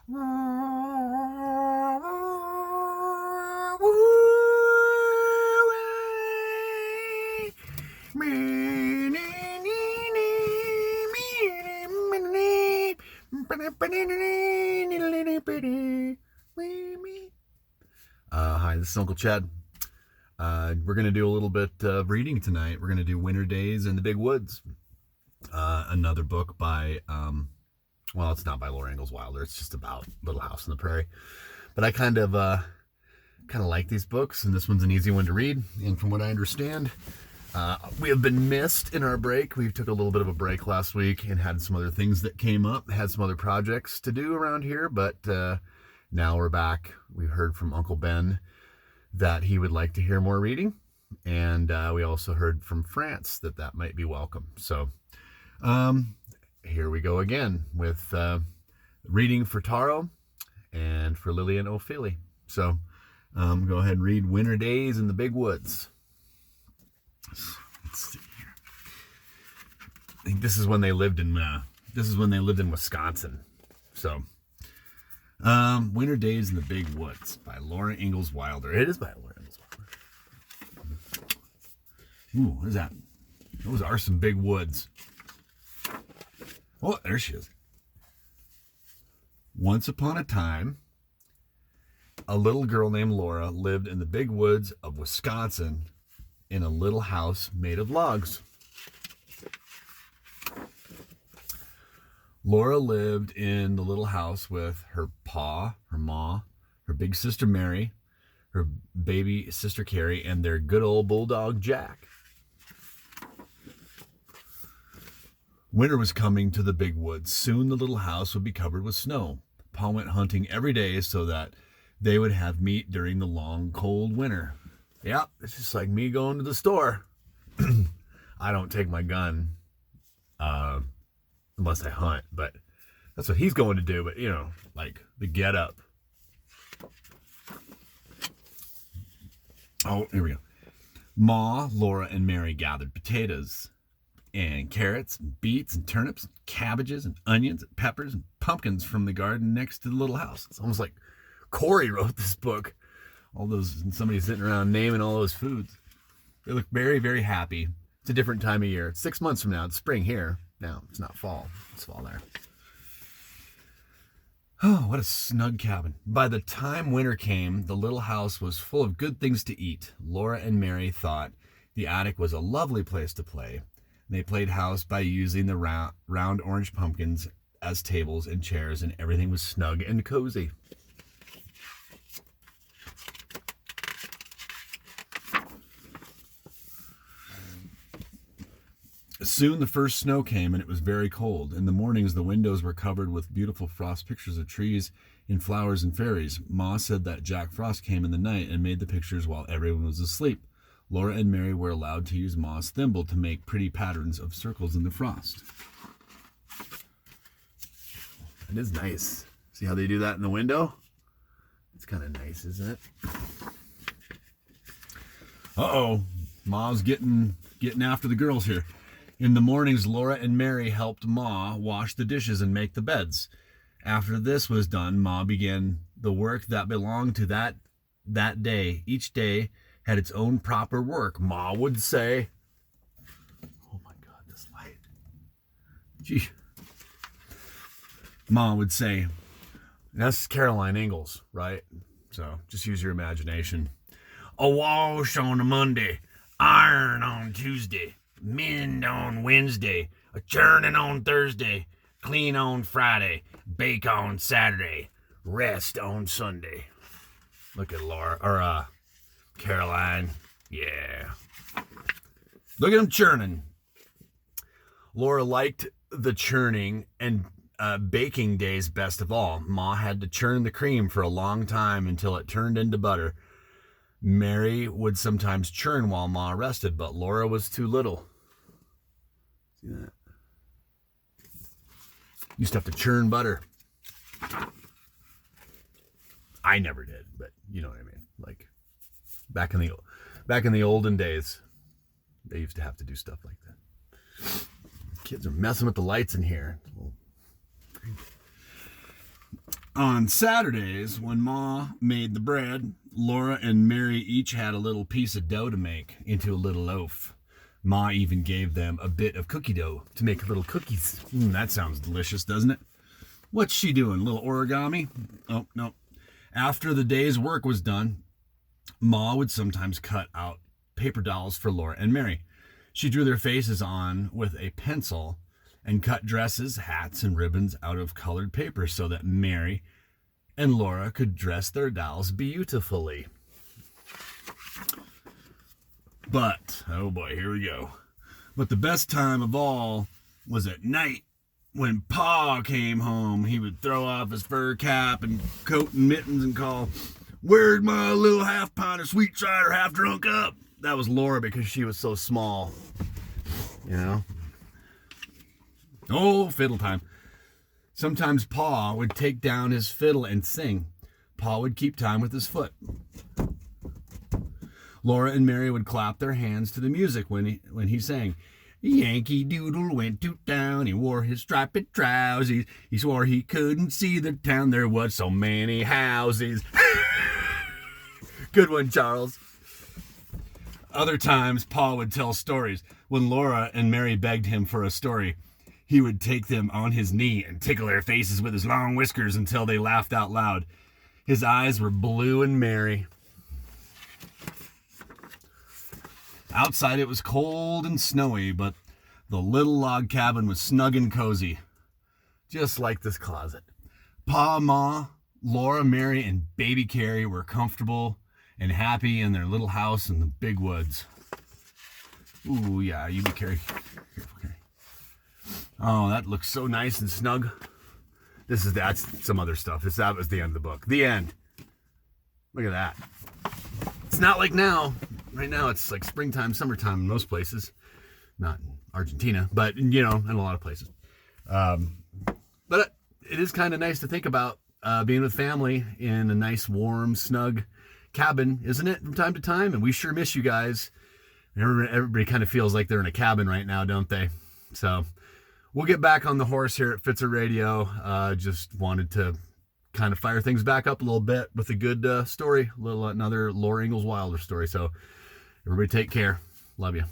Hi, this is Uncle Chad. We're going to do a little bit of reading tonight. We're going to do Winter Days in the Big Woods. Another book by, well, it's not by Laura Ingalls Wilder. It's just about Little House on the Prairie. But I kind of like these books, and this one's an easy one to read. And from what I understand, we have been missed in our break. We took a little bit of a break last week and had some other things that came up, had some other projects to do around here, but now we're back. We heard from Uncle Ben that he would like to hear more reading, and we also heard from France that might be welcome. So here we go again with reading for Taro and for Lillian O'Philly. So go ahead and read Winter Days in the Big Woods. Let's see here. I think this is when they lived in Wisconsin. So Winter Days in the Big Woods by Laura Ingalls Wilder. It is by Laura Ingalls Wilder. Ooh, what is that? Those are some big woods. Oh, there she is. Once upon a time, a little girl named Laura lived in the big woods of Wisconsin in a little house made of logs. Laura lived in the little house with her pa, her ma, her big sister Mary, her baby sister Carrie, and their good old bulldog Jack. Winter was coming to the big woods. Soon the little house would be covered with snow. Pa went hunting every day so that they would have meat during the long, cold winter. Yeah, it's just like me going to the store. I don't take my gun unless I hunt, but that's what he's going to do. But, you know, like the get up. Oh, here we go. Ma, Laura, and Mary gathered potatoes and carrots and beets and turnips and cabbages and onions and peppers and pumpkins from the garden next to the little house. It's almost like Corey wrote this book. All those, and somebody sitting around naming all those foods. They look very, very happy. It's a different time of year. It's 6 months from now. It's spring here. Now, it's not fall. It's fall there. Oh, what a snug cabin. By the time winter came, the little house was full of good things to eat. Laura and Mary thought the attic was a lovely place to play. They played house by using the round orange pumpkins as tables and chairs, and everything was snug and cozy. Soon the first snow came, and it was very cold. In the mornings, the windows were covered with beautiful frost pictures of trees and flowers and fairies. Ma said that Jack Frost came in the night and made the pictures while everyone was asleep. Laura and Mary were allowed to use Ma's thimble to make pretty patterns of circles in the frost. It is nice. See how they do that in the window? It's kind of nice, isn't it? Uh-oh. Ma's getting after the girls here. In the mornings, Laura and Mary helped Ma wash the dishes and make the beds. After this was done, Ma began the work that belonged to that day. Each day had its own proper work. Ma would say, oh my God, this light. Gee. Ma would say, that's Caroline Ingalls, right? So just use your imagination. A wash on a Monday, iron on Tuesday, mend on Wednesday, a churning on Thursday, clean on Friday, bake on Saturday, rest on Sunday. Look at Laura, or Caroline. Yeah. Look at them churning. Laura liked the churning and baking days best of all. Ma had to churn the cream for a long time until it turned into butter. Mary would sometimes churn while Ma rested, but Laura was too little. See that? Used to have to churn butter. I never did, but you know what I mean. Like back in the olden days, they used to have to do stuff like that. Kids are messing with the lights in here. On Saturdays, when Ma made the bread, Laura and Mary each had a little piece of dough to make into a little loaf. Ma even gave them a bit of cookie dough to make little cookies. That sounds delicious, doesn't it? What's she doing? Little origami? Oh, no. After the day's work was done, Ma would sometimes cut out paper dolls for Laura and Mary. She drew their faces on with a pencil and cut dresses, hats, and ribbons out of colored paper so that Mary and Laura could dress their dolls beautifully. But, oh boy, here we go. But the best time of all was at night when Pa came home. He would throw off his fur cap and coat and mittens and call, "Where'd my little half pint of sweet cider half drunk up?" That was Laura because she was so small, you know. Oh, fiddle time. Sometimes Pa would take down his fiddle and sing. Pa would keep time with his foot. Laura and Mary would clap their hands to the music when he sang. Yankee Doodle went to town, he wore his striped trousers. He swore he couldn't see the town, there was so many houses. Good one, Charles. Other times, Pa would tell stories. When Laura and Mary begged him for a story, he would take them on his knee and tickle their faces with his long whiskers until they laughed out loud. His eyes were blue and merry. Outside it was cold and snowy, but the little log cabin was snug and cozy, just like this closet. Pa, Ma, Laura, Mary, and baby Carrie were comfortable and happy in their little house in the big woods. Ooh, yeah, you be Carrie. Okay. Oh, that looks so nice and snug. That's some other stuff. That was the end of the book. The end. Look at that. It's not like now. Right now it's like springtime, summertime in most places. Not in Argentina, but you know, in a lot of places. But it is kind of nice to think about being with family in a nice, warm, snug cabin, isn't it, from time to time? And we sure miss you guys. Everybody kind of feels like they're in a cabin right now, don't they? So we'll get back on the horse here at Fitzer Radio. Just wanted to kind of fire things back up a little bit with a good story, another Laura Ingalls Wilder story. So everybody take care. Love you.